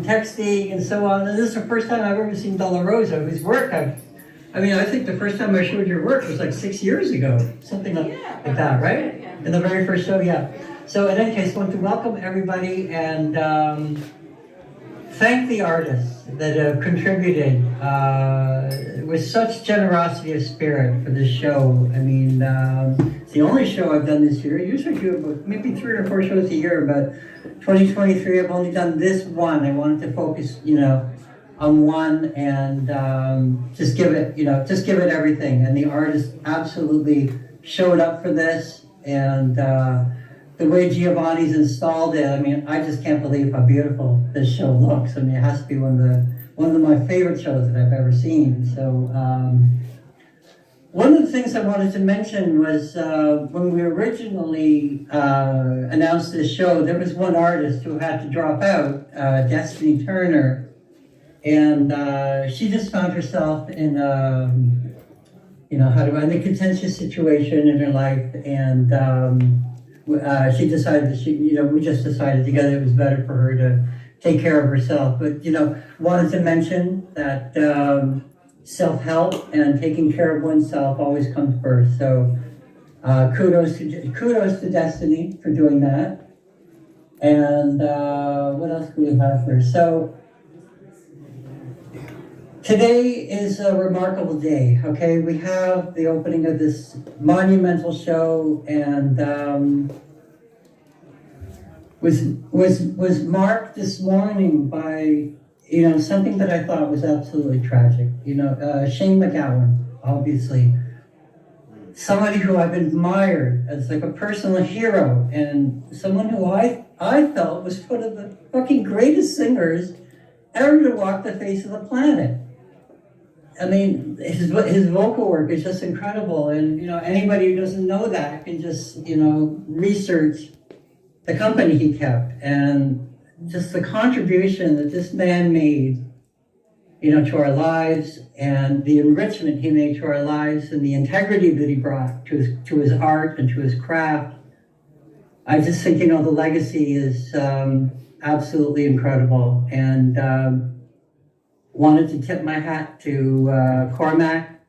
texting and so on. And this is the first time I've ever seen Della Rosa, whose work I think the first time I showed your work was like 6 years ago, something like that, right? In the very first show, yeah. So in any case, I want to welcome everybody and thank the artists that have contributed with such generosity of spirit for this show. I mean, it's the only show I've done this year. I usually do about maybe 3 or 4 shows a year, but 2023 I've only done this one. I wanted to focus, on one and just give it everything. And the artists absolutely showed up for this, and the way Giovanni's installed it, I mean, I just can't believe how beautiful this show looks. I mean, it has to be one of my favorite shows that I've ever seen. So one of the things I wanted to mention was when we originally announced this show, there was one artist who had to drop out, Destiny Turner, and she just found herself in a contentious situation in her life, and we just decided together it was better for her to take care of herself. But, wanted to mention that self-help and taking care of oneself always comes first. So kudos to Destiny for doing that. And what else do we have here? So today is a remarkable day, okay? We have the opening of this monumental show, and was marked this morning by, something that I thought was absolutely tragic. Shane MacGowan, obviously, somebody who I've admired as like a personal hero, and someone who I felt was one of the fucking greatest singers ever to walk the face of the planet. I mean, his vocal work is just incredible, and anybody who doesn't know that can just research the company he kept and just the contribution that this man made, to our lives, and the enrichment he made to our lives, and the integrity that he brought to his art and to his craft. I just think the legacy is absolutely incredible, and wanted to tip my hat to Cormac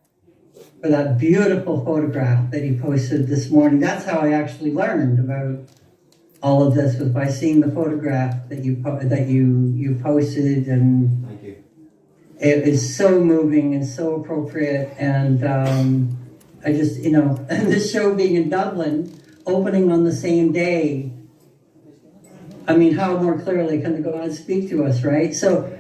for that beautiful photograph that he posted this morning. That's how I actually learned about all of this, was by seeing the photograph that you posted, and thank you. It is so moving and so appropriate. And I just, and this show being in Dublin, opening on the same day, I mean, how more clearly can they go on and speak to us, right? So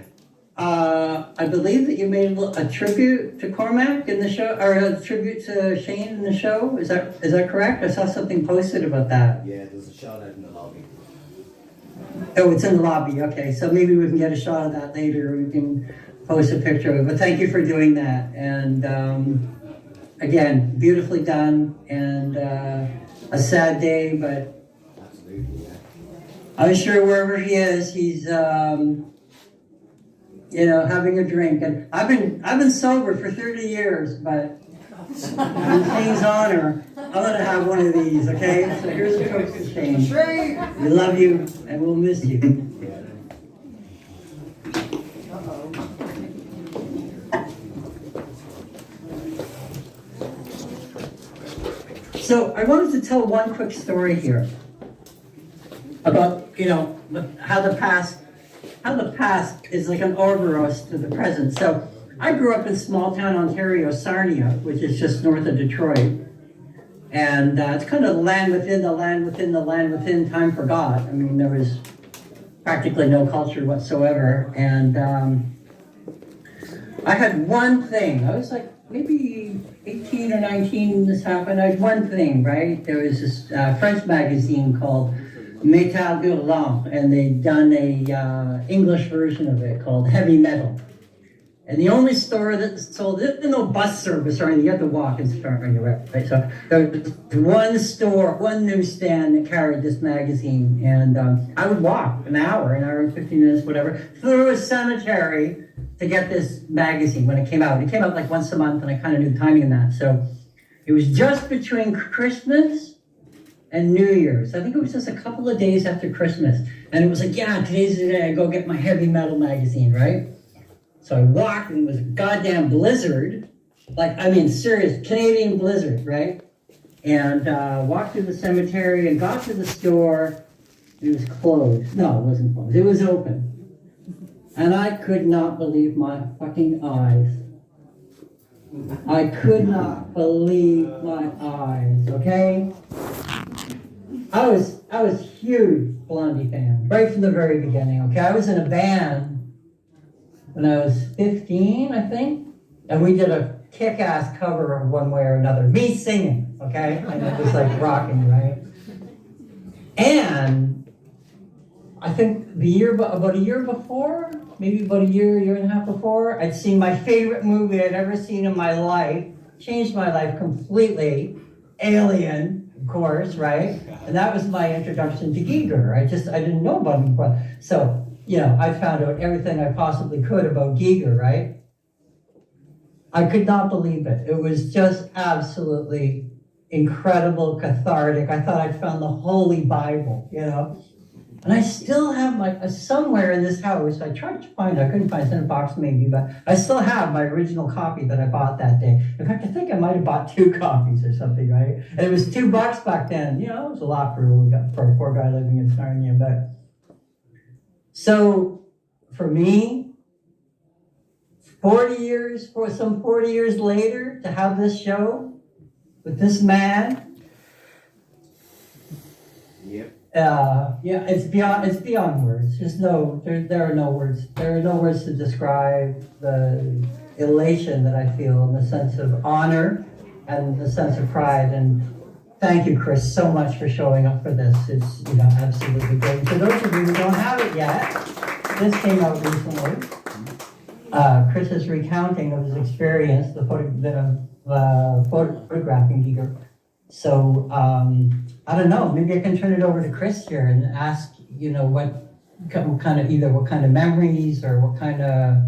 I believe that you made a tribute to Cormac in the show, or a tribute to Shane in the show. Is that correct? I saw something posted about that. Yeah, there's a shot out in the lobby. Oh, it's in the lobby. Okay, so maybe we can get a shot of that later. We can post a picture of it. But thank you for doing that. And again, beautifully done, and a sad day, but Absolutely, yeah. I'm sure wherever he is, he's having a drink. And I've been sober for 30 years, but in Shane's honor, I'm gonna have one of these, okay? So here's a toast to Shane. We love you, and we'll miss you. So I wanted to tell one quick story here about, how the past is like an Ouroboros to the present. So I grew up in small town Ontario, Sarnia, which is just north of Detroit. And it's kind of the land within the land within the land within time forgot. I mean, there was practically no culture whatsoever. And I had one thing. I was like maybe 18 or 19 when this happened. I had one thing, right? There was this French magazine called Métal Hurlant, and they'd done a English version of it called Heavy Metal. And the only store that sold it, there's no bus service or anything, you have to walk and start on your way, right? So there was one store, one newsstand that carried this magazine, and I would walk an hour and 15 minutes, whatever, through a cemetery to get this magazine when it came out. It came out like once a month, and I kind of knew the timing of that. So it was just between Christmas and New Year's. I think it was just a couple of days after Christmas. And it was like, yeah, today's the day I go get my heavy metal magazine, right? So I walked and it was a goddamn blizzard. Like, I mean, serious Canadian blizzard, right? And walked through the cemetery and got to the store. It was closed. No, it wasn't closed. It was open. And I could not believe my fucking eyes. I could not believe my eyes, okay? I was a huge Blondie fan, right from the very beginning, okay? I was in a band when I was 15, I think, and we did a kick-ass cover of One Way or Another, me singing, okay? And it was like rocking, right? And I think about a year before, maybe about a year and a half before, I'd seen my favorite movie I'd ever seen in my life, changed my life completely, Alien, of course, right? And that was my introduction to Giger. I didn't know about him before. So, I found out everything I possibly could about Giger, right? I could not believe it. It was just absolutely incredible, cathartic. I thought I'd found the Holy Bible, And I still have somewhere in this house, I tried to find it, I couldn't find it, it's in a box maybe, but I still have my original copy that I bought that day. In fact, I think I might have bought 2 copies or something, right? And it was $2 back then. It was a lot for a poor guy living in Sarnia. But so for me, 40 years later, to have this show with this man, Yep. it's beyond words. There are no words. There are no words to describe the elation that I feel, and the sense of honor, and the sense of pride. And thank you, Chris, so much for showing up for this. It's absolutely great. And for those of you who don't have it yet, this came out recently. Chris's recounting of his experience, photographing Giger. So. I don't know, maybe I can turn it over to Chris here and ask, what kind of memories or what kind of...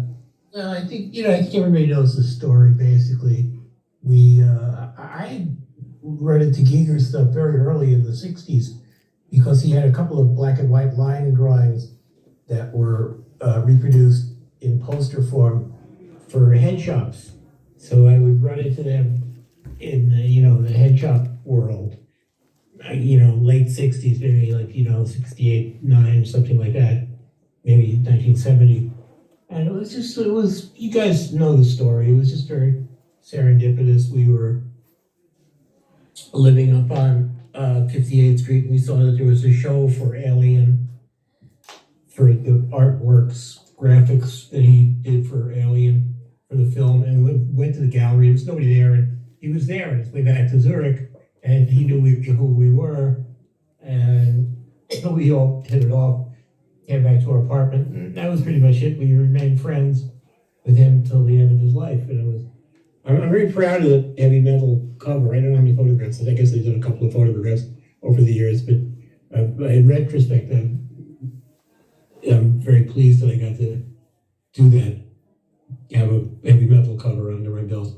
Well, I think everybody knows the story, basically. I read into Giger's stuff very early in the 60s because he had a couple of black and white line drawings that were reproduced in poster form for head shops. So I would run into them in the head shop world. Late 60s, maybe 68, 9, something like that, maybe 1970. And it was, you guys know the story. It was just very serendipitous. We were living up on 58th Street, and we saw that there was a show for Alien, for the artworks, graphics that he did for Alien, for the film, and we went to the gallery. There was nobody there, and he was there on his way back to Zurich. And he knew who we were, and we all hit it off, came back to our apartment, and that was pretty much it. We remained friends with him till the end of his life, and I'm very proud of the heavy metal cover. I don't know how many photographs, I guess they've done a couple of photographs over the years, but in retrospect, I'm very pleased that I got to do that, have a heavy metal cover under my belt.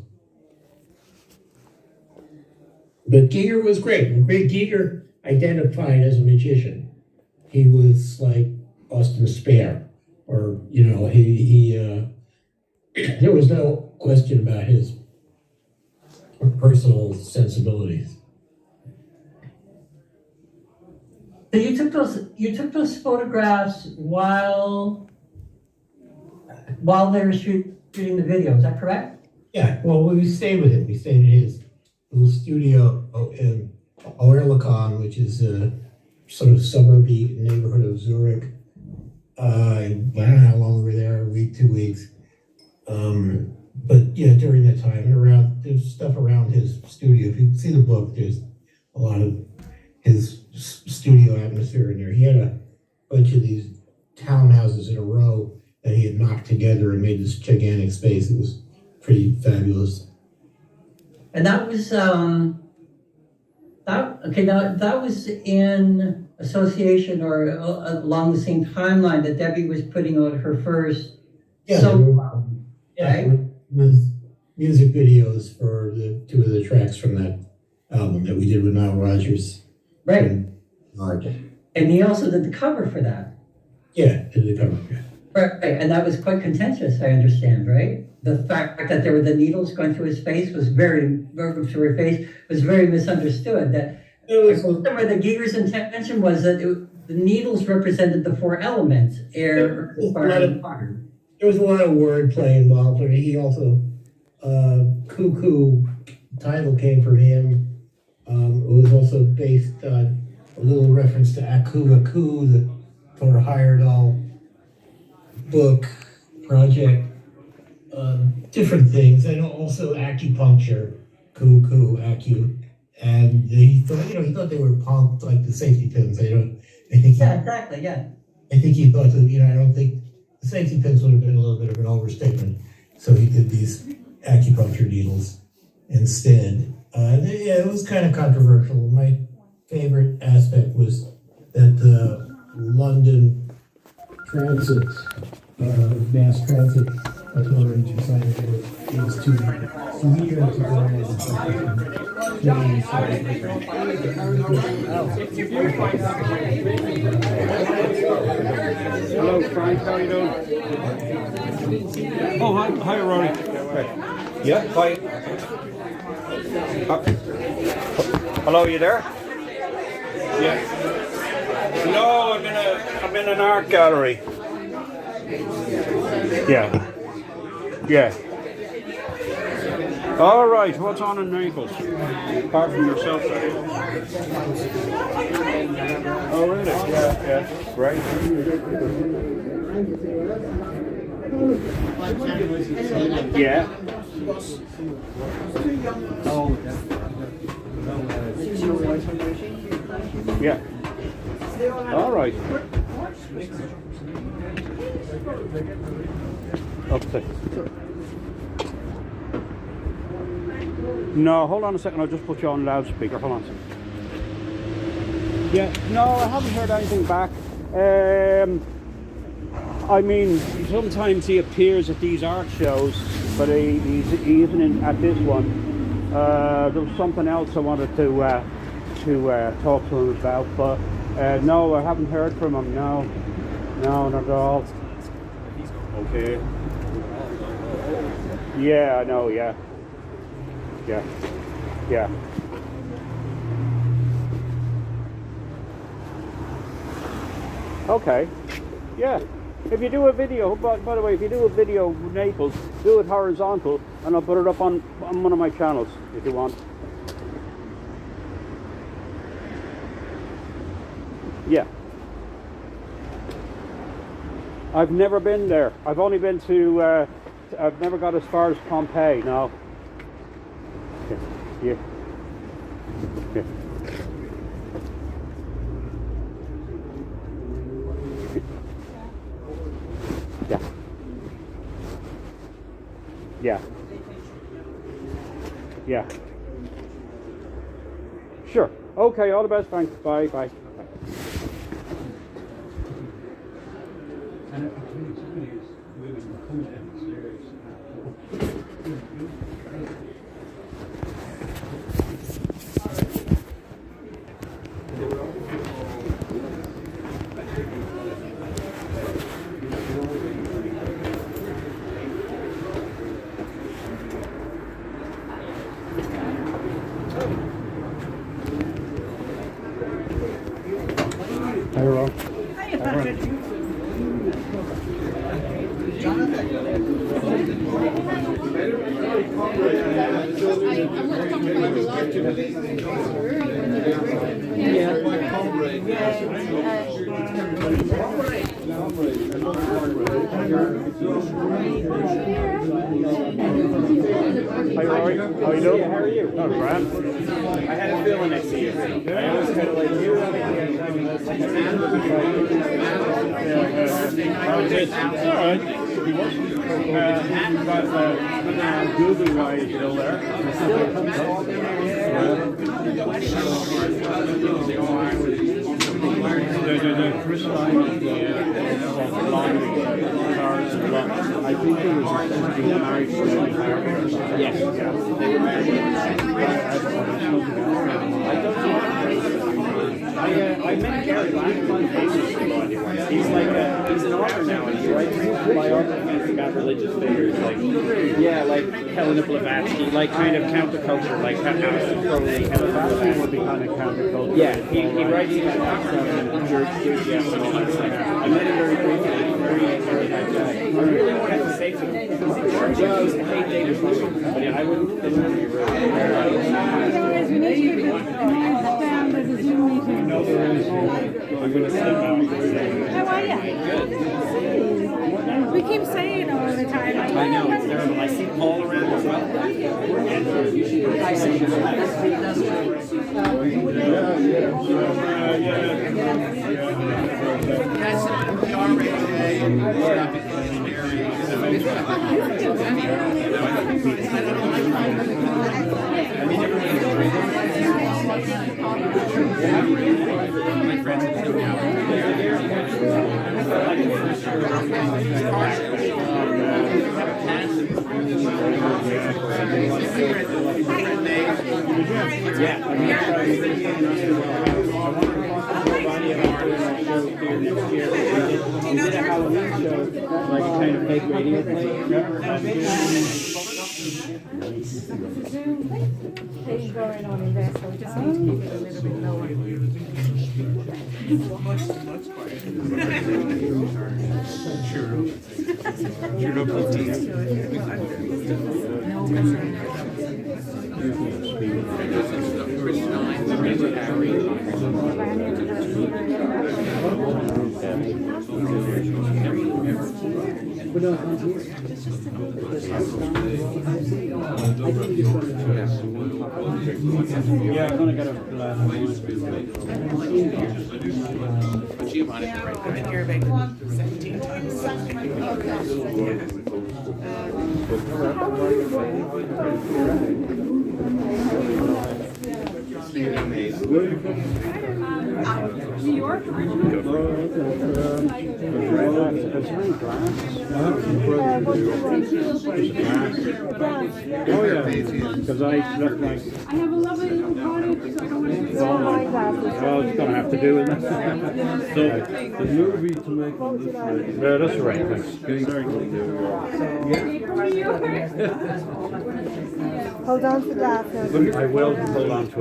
But Giger was great. And Giger identified as a magician. He was like Austin Spare, or there was no question about his personal sensibilities. So you took those photographs while they were shooting the video. Is that correct? Yeah. Well, we stayed with him. We stayed at his little studio in Oerlikon, which is a sort of suburby neighborhood of Zurich. I don't know how long we were there, a week, 2 weeks. But yeah, during that time, there's stuff around his studio. If you see the book, there's a lot of his studio atmosphere in there. He had a bunch of these townhouses in a row that he had knocked together and made this gigantic space. It was pretty fabulous. And that was that was in association or along the same timeline that Debbie was putting out her first solo album, right? With music videos for the 2 of the tracks from that album that we did with Nile Rodgers Right. Right. And he also did the cover for that. Yeah, did the cover, yeah. Right, and that was quite contentious, I understand, right? The fact that there were the needles going through his face was very, through her face was very misunderstood. That It was, where the Giger's intention was that the needles represented the four elements: air, fire, and water. there was a lot of wordplay involved. He also, Cuckoo title came from him. It was also based on a little reference to Aku, the Thor Heyerdahl book project. Different things, and also acupuncture, Acu. And he thought they were punked like the safety pins. I think Yeah, exactly, yeah. I think he thought that, I don't think the safety pins would have been a little bit of an overstatement. So he did these acupuncture needles instead. Yeah, it was kind of controversial. My favorite aspect was that the London Transit, Mass Transit Authority decided it was too weird to go Hello, Frank. How are you doing? Oh, hi, Ronnie. Hey. Yeah, hi. Hello, you there? Yeah. No, I'm in an art gallery. Yeah. Yeah. All right. What's on in Naples? Apart from yourself, sorry. Oh, really? Yeah. Great. Yeah. Oh. Yeah. All right. Okay. No, hold on a second. I'll just put you on loudspeaker. Hold on a second. Yeah. No, I haven't heard anything back. I mean, sometimes he appears at these art shows, but he isn't at this one. There was something else I wanted to talk to him about, but no, I haven't heard from him. No, not at all. Okay. Yeah, I know. Yeah. Okay. Yeah. If you do a video, by the way, if you do a video with Naples, do it horizontal, and I'll put it up on one of my channels if you want. Yeah. I've never been there. I've only been to. I've never got as far as Pompeii. No. Yeah. Yeah. Sure. Okay, all the best, thanks. Bye. Hi, Ron. Hi, Patrick. Hi, Rory. How you doing? How are you? Oh, Grant. I had a feeling I'd see you. I always kind of like you. It's all right. But Google guy is still there. The Chris Lyman, I think he was married to Lily Harper. Yes. Yeah. They were married. I met Gary Blackman famously. He's like he's an author now, and he writes biographies about religious figures, like like Helena Blavatsky, like kind of counterculture, like Aleister Crowley. Blavatsky would be kind of counterculture. Yeah, he writes about church enthusiasm and all that stuff. I met him very briefly. Very nice guy. I really wanted to say to him, well, I used to hate David Bowie, but I wouldn't be rude. Guys, we need to get this down. There's a Zoom meeting. No, there is. I'm going to step out. How are you? We keep saying all the time. Like, I know, it's terrible. I see Paul around as well. We did a Halloween show, like kind of fake radio play. thing going on in there, so we just need to keep it a little bit lower. Yeah, I'm gonna get a glass of wine. I've been here about 17 times. New York Oh yeah, because I look like. I have a lovely little cottage, so I don't want to go my glasses. Well, it's gonna have to do with it. So the movie to make on this night. Yeah, that's right. Thanks. Hold on to that. I will hold on to it.